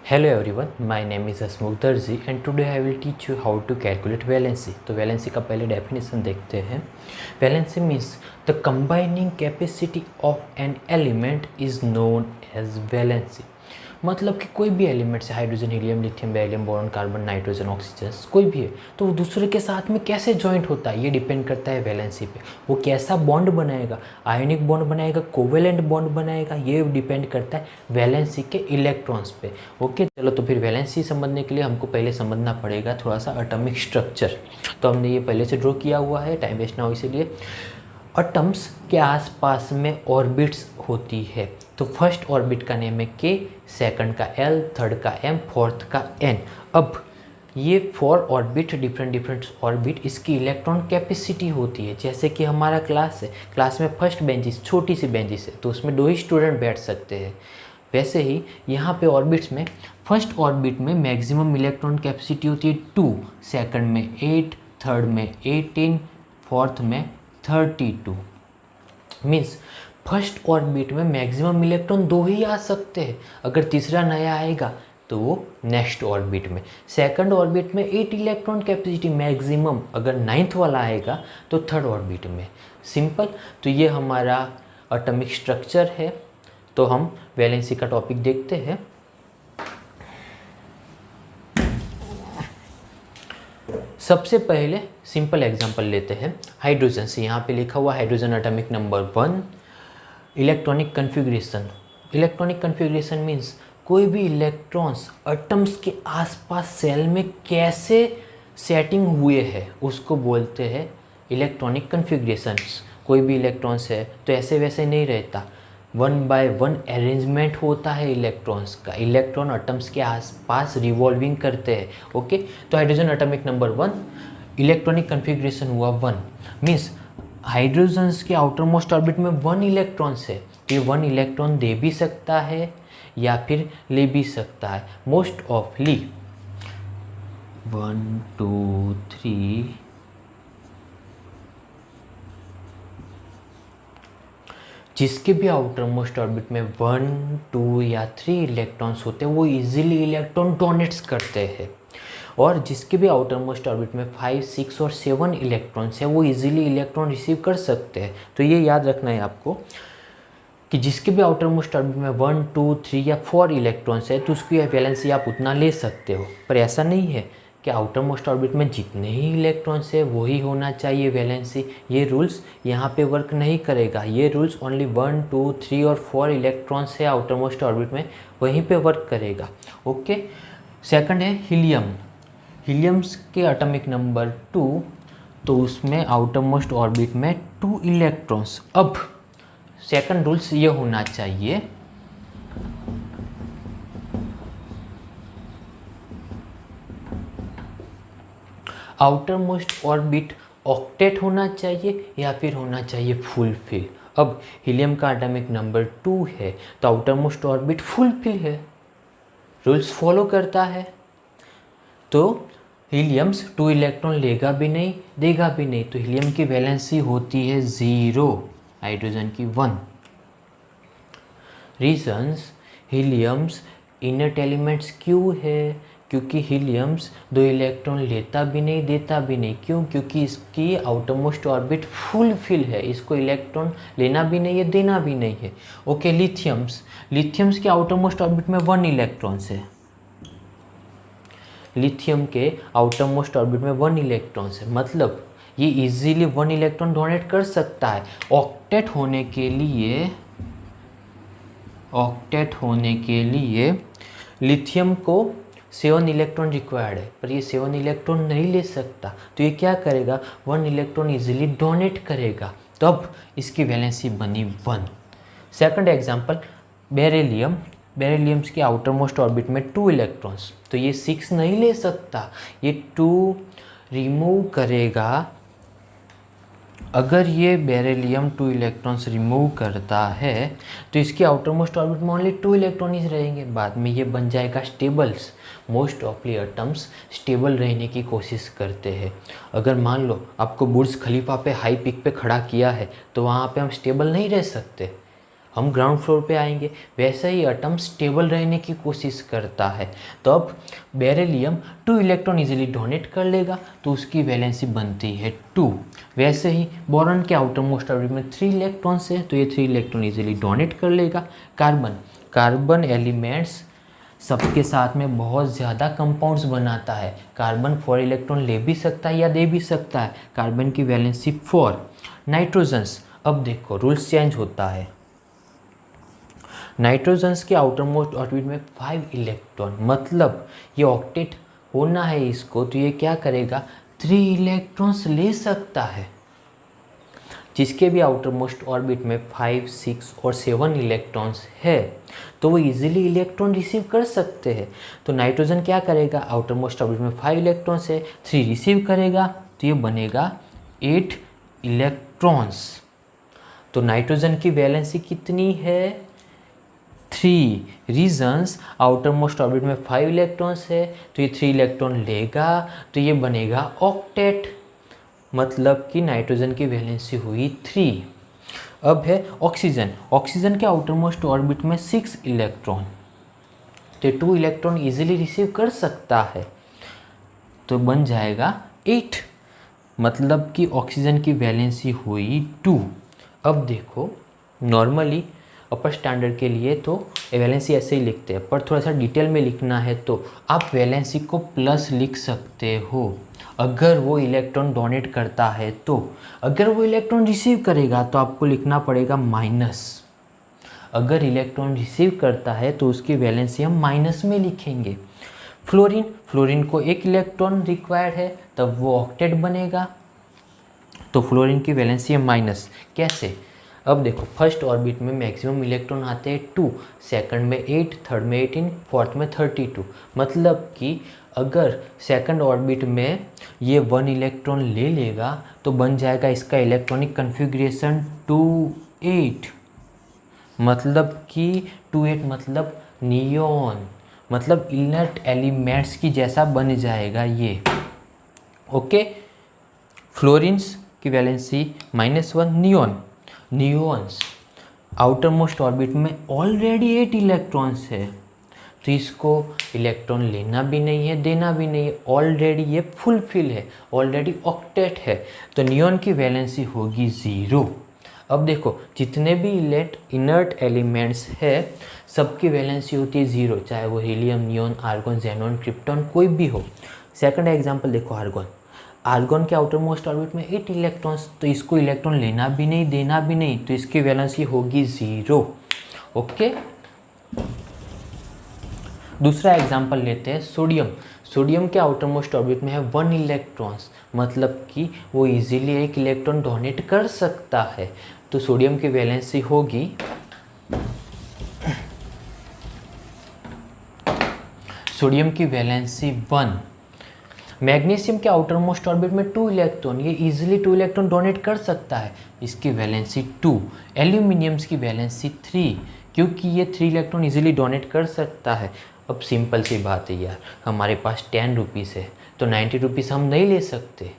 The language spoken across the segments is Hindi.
Hello everyone, my name is Hasmukh Darji and today I will teach you how to calculate valency. तो वैलेंसी का पहले डेफिनेशन देखते हैं. Valency means the combining capacity of an element is known as valency. मतलब कि कोई भी एलिमेंट से hydrogen, helium, lithium, beryllium, boron, carbon, nitrogen, oxygen कोई भी है तो वो दूसरे के साथ में कैसे जॉइंट होता है ये डिपेंड करता है वैलेंसी पे. वो कैसा बॉन्ड बनाएगा, आयोनिक बॉन्ड बनाएगा, कोवेलेंट बॉन्ड बनाएगा, ये डिपेंड करता है वैलेंसी के इलेक्ट्रॉन्स पे. ओके, चलो तो फिर वैलेंसी समझने के लिए हमको पहले समझना पड़ेगा थोड़ा सा एटॉमिक स्ट्रक्चर. तो हमने ये पहले से ड्रॉ किया हुआ है, टाइम वेस्ट ना हो इसीलिए. एटम्स के आसपास में ऑर्बिट्स होती है. तो फर्स्ट ऑर्बिट का नेम है के, सेकंड का एल, थर्ड का एम, फोर्थ का एन. अब ये 4 ऑर्बिट, डिफरेंट ऑर्बिट, इसकी इलेक्ट्रॉन कैपेसिटी होती है. जैसे कि हमारा क्लास है, क्लास में फर्स्ट बेंचिस, छोटी सी बेंचिस है तो उसमें 2 ही स्टूडेंट बैठ सकते हैं. वैसे ही यहाँ पे ऑर्बिट्स में फर्स्ट ऑर्बिट में मैक्सिमम इलेक्ट्रॉन कैपेसिटी होती है 2, सेकंड में 8, थर्ड में 18, फोर्थ में 32. मीन्स फर्स्ट ऑर्बिट में मैक्सिमम इलेक्ट्रॉन 2 ही आ सकते हैं. अगर तीसरा नया आएगा तो वो नेक्स्ट ऑर्बिट में. सेकंड ऑर्बिट में 8 इलेक्ट्रॉन कैपेसिटी मैक्सिमम, अगर 9th वाला आएगा तो थर्ड ऑर्बिट में. सिंपल. तो ये हमारा एटॉमिक स्ट्रक्चर है. तो हम वैलेंसी का टॉपिक देखते हैं. सबसे पहले सिंपल एग्जांपल लेते हैं हाइड्रोजन से. यहाँ पे लिखा हुआ hydrogen atomic number 1. Electronic configuration. Electronic configuration means कोई भी इलेक्ट्रॉन्स एटम्स के आसपास सेल में कैसे सेटिंग हुए हैं उसको बोलते हैं इलेक्ट्रॉनिक कन्फिग्रेशंस. कोई भी इलेक्ट्रॉन्स है तो ऐसे वैसे नहीं रहता, 1 by 1 अरेंजमेंट होता है इलेक्ट्रॉन्स का. इलेक्ट्रॉन एटम्स के आसपास रिवॉल्विंग करते हैं. ओके, तो hydrogen atomic number 1, electronic configuration हुआ 1. मीन्स हाइड्रोजन्स के आउटर मोस्ट ऑर्बिट में 1 इलेक्ट्रॉन्स है. ये 1 इलेक्ट्रॉन दे भी सकता है या फिर ले भी सकता है. मोस्ट ऑफली 1 2 3 जिसके भी आउटर मोस्ट ऑर्बिट में 1 2 या 3 इलेक्ट्रॉन्स होते हैं वो इजीली इलेक्ट्रॉन डोनेट्स करते हैं. और जिसके भी आउटर मोस्ट ऑर्बिट में 5 6 और 7 इलेक्ट्रॉन्स है वो इजीली इलेक्ट्रॉन रिसीव कर सकते हैं. तो ये याद रखना है आपको कि जिसके भी आउटर मोस्ट ऑर्बिट में 1 2 3 या 4 इलेक्ट्रॉन्स है तो उसकी वैलेंसी आप उतना ले सकते हो. पर ऐसा नहीं है कि आउटर मोस्ट ऑर्बिट में जितने ही इलेक्ट्रॉन्स है वही होना चाहिए वैलेंसी. ये रूल्स यहाँ पे वर्क नहीं करेगा. ये रूल्स ओनली 1 2 3 और 4 इलेक्ट्रॉन्स है आउटर मोस्ट ऑर्बिट में वहीं पे वर्क करेगा. ओके. सेकंड है हीलियम. हीलियम्स के एटॉमिक नंबर 2, तो उसमें आउटर मोस्ट ऑर्बिट में 2 इलेक्ट्रॉन्स. अब सेकंड रूल्स ये होना चाहिए आउटर मोस्ट ऑर्बिट ऑक्टेट होना चाहिए या फिर होना चाहिए फुलफिल. अब हीलियम का एटॉमिक नंबर 2 है तो आउटर मोस्ट ऑर्बिट फुलफिल है, रूल्स फॉलो करता है. तो हीलियम्स 2 इलेक्ट्रॉन लेगा भी नहीं देगा भी नहीं. तो हीलियम की वैलेंसी होती है 0, हाइड्रोजन की 1. रीजंस हीलियम्स इनर्ट एलिमेंट्स क्यों है? क्योंकि हीलियम्स 2 इलेक्ट्रॉन लेता भी नहीं देता भी नहीं. क्यों? क्योंकि इसकी आउटर मोस्ट ऑर्बिट फुलफिल है, इसको इलेक्ट्रॉन लेना भी नहीं है देना भी नहीं है. ओके. लिथियम्स के आउटर मोस्ट ऑर्बिट में 1 इलेक्ट्रॉन्स है. लिथियम के आउटर मोस्ट ऑर्बिट में 1 इलेक्ट्रॉन्स है, मतलब ये इजीली 1 इलेक्ट्रॉन डोनेट कर सकता है. ऑक्टेट होने के लिए लिथियम को 7 इलेक्ट्रॉन रिक्वायर्ड है, पर ये 7 इलेक्ट्रॉन नहीं ले सकता. तो ये क्या करेगा, 1 इलेक्ट्रॉन इजीली डोनेट करेगा. तो अब इसकी वैलेंसी बनी 1. Second example beryllium. बेरिलियम्स के आउटर मोस्ट ऑर्बिट में 2 इलेक्ट्रॉन्स, तो ये 6 नहीं ले सकता, ये 2 रिमूव करेगा. अगर ये बेरिलियम 2 इलेक्ट्रॉन्स रिमूव करता है तो इसके आउटर मोस्ट ऑर्बिट में ओनली 2 इलेक्ट्रॉन ही रहेंगे. बाद में ये बन जाएगा स्टेबल्स. मोस्ट ऑफली एटम्स स्टेबल रहने की कोशिश करते हैं. अगर मान लो आपको बुर्ज खलीफा पे हाई पिक पे खड़ा किया है तो वहाँ पे हम स्टेबल नहीं रह सकते. हम ग्राउंड फ्लोर पे आएंगे। वैसे ही एटम स्टेबल रहने की कोशिश करता है, तो अब बेरिलियम 2 इलेक्ट्रॉन इजीली डोनेट कर लेगा, तो उसकी वैलेंसी बनती है 2। वैसे ही बोरॉन के आउटर मोस्ट ऑर्बिट में 3 इलेक्ट्रॉन्स है, तो ये 3 इलेक्ट्रॉन इजीली डोनेट कर लेगा। कार्बन एलिमेंट्स सबके साथ में बहुत ज़्यादा कंपाउंड्स बनाता है। कार्बन 4 इलेक्ट्रॉन ले भी सकता है या दे भी सकता है। कार्बन की वैलेंसी 4। नाइट्रोजन्स, अब देखो रूल्स चेंज होता है। नाइट्रोजन्स के आउटर मोस्ट ऑर्बिट में 5 इलेक्ट्रॉन, मतलब ये ऑक्टेट होना है इसको, तो ये क्या करेगा, 3 इलेक्ट्रॉन्स ले सकता है। जिसके भी आउटर मोस्ट ऑर्बिट में 5, 6 और 7 इलेक्ट्रॉन्स है, तो वो इजीली इलेक्ट्रॉन रिसीव कर सकते हैं। तो नाइट्रोजन क्या करेगा, आउटर मोस्ट ऑर्बिट में 5 इलेक्ट्रॉन्स है, 3 रिसीव करेगा, तो ये बनेगा 8 इलेक्ट्रॉन्स। तो नाइट्रोजन की वैलेंसी कितनी है, 3। रीजन्स, आउटर मोस्ट ऑर्बिट में 5 इलेक्ट्रॉन्स है, तो ये 3 इलेक्ट्रॉन लेगा, तो ये बनेगा ऑक्टेट, मतलब कि नाइट्रोजन की वैलेंसी हुई 3। अब है ऑक्सीजन। ऑक्सीजन के आउटर मोस्ट ऑर्बिट में 6 इलेक्ट्रॉन, तो 2 इलेक्ट्रॉन इजीली रिसीव कर सकता है, तो बन जाएगा 8, मतलब कि ऑक्सीजन की वैलेंसी हुई 2। अब देखो नॉर्मली अपर स्टैंडर्ड के लिए तो वैलेंसी ऐसे ही लिखते हैं, पर थोड़ा सा डिटेल में लिखना है तो आप वैलेंसी को प्लस लिख सकते हो अगर वो इलेक्ट्रॉन डोनेट करता है। तो अगर वो इलेक्ट्रॉन रिसीव करेगा तो आपको लिखना पड़ेगा माइनस। अगर इलेक्ट्रॉन रिसीव करता है तो उसकी वैलेंसी हम माइनस में लिखेंगे। फ्लोरीन को 1 इलेक्ट्रॉन रिक्वायर्ड है, तब वो ऑक्टेट बनेगा, तो फ्लोरीन की वैलेंसी है माइनस। कैसे, अब देखो फर्स्ट ऑर्बिट में मैक्सिमम इलेक्ट्रॉन आते हैं 2, सेकंड में 8, थर्ड में 18, फोर्थ में 32। मतलब कि अगर सेकंड ऑर्बिट में ये 1 इलेक्ट्रॉन ले लेगा तो बन जाएगा इसका इलेक्ट्रॉनिक कन्फिग्रेशन 28, मतलब कि 28 मतलब नियॉन, मतलब इनर्ट एलिमेंट्स की जैसा बन जाएगा ये। ओके, फ्लोरीन्स की valency -1। Neons outer most orbit में ऑलरेडी 8 इलेक्ट्रॉन्स है, तो इसको इलेक्ट्रॉन लेना भी नहीं है देना भी नहीं है, ऑलरेडी ये फुलफिल है, ऑलरेडी ऑक्टेट है, तो नियॉन की वैलेंसी होगी 0। अब देखो जितने भी इनर्ट एलिमेंट्स है सबकी वैलेंसी होती है 0, चाहे वो helium, neon, argon, xenon, krypton कोई भी हो। सेकंड एग्जांपल देखो आर्गॉन के आउटर मोस्ट ऑर्बिट में 8 इलेक्ट्रॉन्स, तो इसको इलेक्ट्रॉन लेना भी नहीं देना भी नहीं, तो इसकी वैलेंसी होगी 0। ओके, दूसरा एग्जांपल लेते हैं सोडियम के आउटर मोस्ट ऑर्बिट में है 1 इलेक्ट्रॉन्स, मतलब कि वो इजीली 1 इलेक्ट्रॉन डोनेट कर सकता है, तो सोडियम की वैलेंसी होगी सोडियम की वैलेंसी 1। मैग्नीशियम के आउटर मोस्ट ऑर्बिट में 2 इलेक्ट्रॉन, ये इजीली 2 इलेक्ट्रॉन डोनेट कर सकता है, इसकी वैलेंसी 2। एल्यूमिनियम्स की वैलेंसी 3, क्योंकि ये 3 इलेक्ट्रॉन इजीली डोनेट कर सकता है। अब सिंपल सी बात है यार, हमारे पास 10 रुपीज़ है तो 90 रुपीज़ हम नहीं ले सकते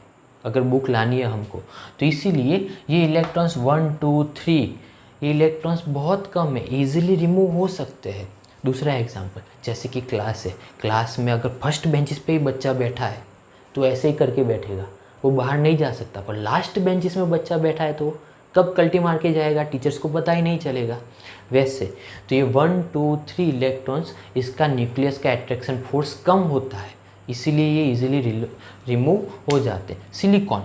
अगर बुक लानी है हमको, तो इसीलिए ये इलेक्ट्रॉन्स 1, 2, 3 ये इलेक्ट्रॉन्स बहुत कम है, ईजिली रिमूव हो सकते हैं। दूसरा एग्जांपल जैसे कि क्लास है, क्लास में अगर फर्स्ट बेंचेस पे ही बच्चा बैठा है तो ऐसे ही करके बैठेगा, वो बाहर नहीं जा सकता, पर लास्ट बेंचेस में बच्चा बैठा है तो कब कल्टी मार के जाएगा, टीचर्स को पता ही नहीं चलेगा। वैसे तो ये 1, 2, 3 इलेक्ट्रॉन्स, इसका न्यूक्लियस का अट्रैक्शन फोर्स कम होता है, इसीलिए ये इजीली रिमूव हो जाते हैं। सिलिकॉन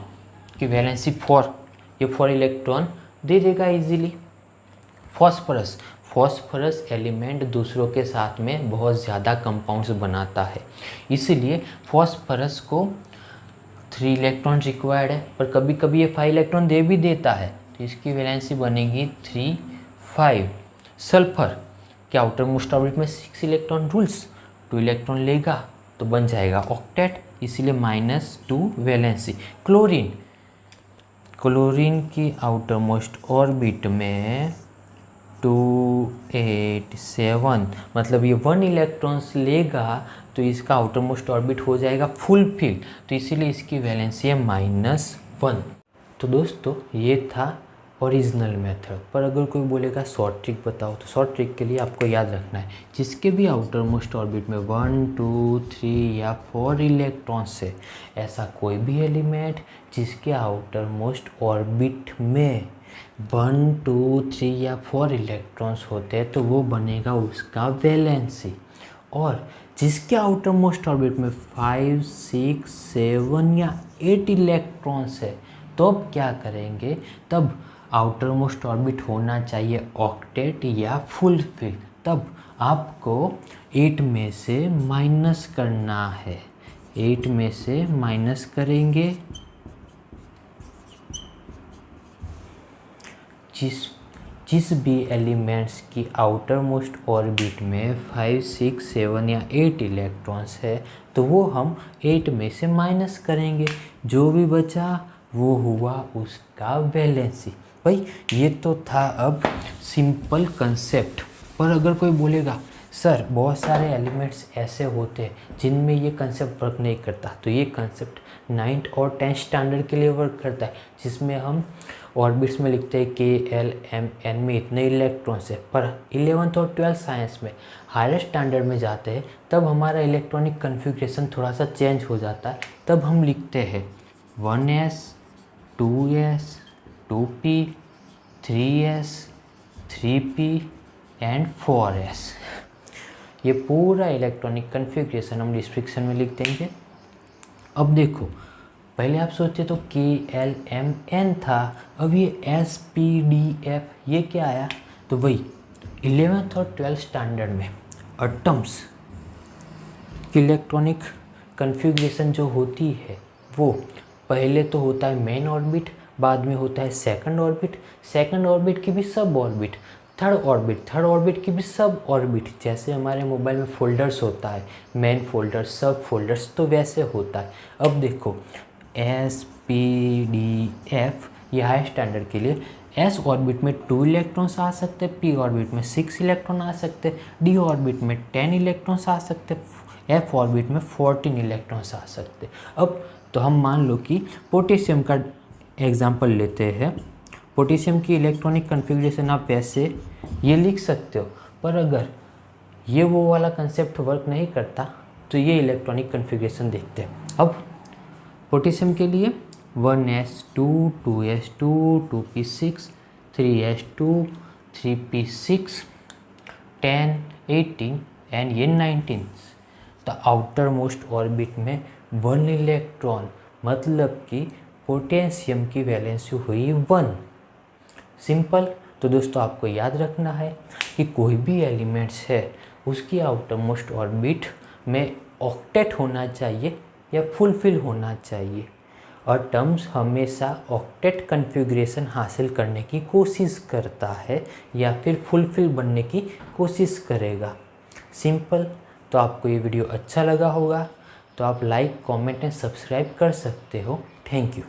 की वैलेंसी 4, ये 4 इलेक्ट्रॉन दे देगा इजीली। फॉस्फोरस एलिमेंट दूसरों के साथ में बहुत ज़्यादा कंपाउंड्स बनाता है, इसीलिए फॉस्फोरस को 3 इलेक्ट्रॉन रिक्वायर्ड है, पर कभी कभी ये 5 इलेक्ट्रॉन दे भी देता है, तो इसकी वैलेंसी बनेगी 3, 5। सल्फर के आउटर मोस्ट ऑर्बिट में 6 इलेक्ट्रॉन रूल्स, 2 इलेक्ट्रॉन लेगा तो बन जाएगा ऑक्टेट, इसीलिए -2 वैलेंसी। क्लोरीन की आउटर मोस्ट ऑर्बिट में 2, 8, 7, मतलब ये 1 इलेक्ट्रॉन्स लेगा तो इसका आउटर मोस्ट ऑर्बिट हो जाएगा फुलफिल, तो इसीलिए इसकी वैलेंसी है -1। तो दोस्तों ये था ओरिजिनल मेथड। पर अगर कोई बोलेगा शॉर्ट ट्रिक बताओ, तो शॉर्ट ट्रिक के लिए आपको याद रखना है जिसके भी आउटर मोस्ट ऑर्बिट में 1 2 3 या 4 इलेक्ट्रॉन्स है, ऐसा कोई भी एलिमेंट जिसके आउटर मोस्ट ऑर्बिट में 1 2 3 या 4 इलेक्ट्रॉन्स होते हैं तो वो बनेगा उसका वैलेंसी। और जिसके आउटर मोस्ट ऑर्बिट में 5 6 7 या 8 इलेक्ट्रॉन्स है, तो अब क्या करेंगे, तब आउटर मोस्ट ऑर्बिट होना चाहिए ऑक्टेट या फुल फिल। तब आपको 8 में से माइनस करना है, 8 में से माइनस करेंगे जिस भी एलिमेंट्स की आउटर मोस्ट ऑर्बिट में 5 6 7 या 8 इलेक्ट्रॉन्स है, तो वो हम 8 में से माइनस करेंगे, जो भी बचा वो हुआ उसका वैलेंसी। भाई ये तो था अब सिंपल कंसेप्ट। पर अगर कोई बोलेगा सर बहुत सारे एलिमेंट्स ऐसे होते हैं जिनमें ये कंसेप्ट वर्क नहीं करता, तो ये कंसेप्ट 9th और 10th स्टैंडर्ड के लिए वर्क करता है, जिसमें हम ऑर्बिट्स में लिखते हैं के एल एम एन में इतने इलेक्ट्रॉन्स है। पर 11th और 12th साइंस में हायर स्टैंडर्ड में जाते हैं, तब हमारा इलेक्ट्रॉनिक कन्फिग्रेशन थोड़ा सा चेंज हो जाता है। तब हम लिखते हैं 1s 2s 2p 3s 3p and 4s। ये पूरा इलेक्ट्रॉनिक कन्फिग्रेशन हम डिस्क्रिप्शन में लिख देंगे। अब देखो, पहले आप सोचते तो के एल एम एन था, अब ये एस पी डी एफ ये क्या आया, तो वही 11th और 12th स्टैंडर्ड में एटम्स की इलेक्ट्रॉनिक कन्फिग्रेशन जो होती है वो पहले तो होता है मेन ऑर्बिट, बाद में होता है सेकंड ऑर्बिट, सेकंड ऑर्बिट की भी सब ऑर्बिट, थर्ड ऑर्बिट की भी सब ऑर्बिट। जैसे हमारे मोबाइल में फोल्डर्स होता है, मेन फोल्डर सब फोल्डर्स, तो वैसे होता है। अब देखो एस पी डी एफ ये हाई स्टैंडर्ड के लिए एस ऑर्बिट में 2 इलेक्ट्रॉन्स आ सकते, पी ऑर्बिट में 6 इलेक्ट्रॉन आ सकते, डी ऑर्बिट में 10 इलेक्ट्रॉन्स आ सकते, एफ ऑर्बिट में 14 इलेक्ट्रॉन्स आ सकते। अब तो हम मान लो कि पोटेशियम का एग्जाम्पल लेते हैं। पोटेशियम की इलेक्ट्रॉनिक कन्फिग्रेशन आप ऐसे ये लिख सकते हो, पर अगर ये वो वाला कंसेप्ट वर्क नहीं करता तो ये इलेक्ट्रॉनिक कन्फिग्रेशन देखते हैं। अब पोटेशियम के लिए 1s2 2s2 2p6 3s2 3p6 10 18 and ये 19। द आउटर मोस्ट ऑर्बिट में 1 इलेक्ट्रॉन, मतलब कि पोटेशियम की वैलेंसी हुई 1। सिंपल। तो दोस्तों आपको याद रखना है कि कोई भी एलिमेंट्स है उसकी आउटर मोस्ट ऑर्बिट में ऑक्टेट होना चाहिए या फुलफिल होना चाहिए, और टर्म्स हमेशा ऑक्टेट कन्फिग्रेशन हासिल करने की कोशिश करता है या फिर फुलफिल बनने की कोशिश करेगा। सिंपल। तो आपको ये वीडियो अच्छा लगा होगा तो आप लाइक कमेंट एंड सब्सक्राइब कर सकते हो। Thank you.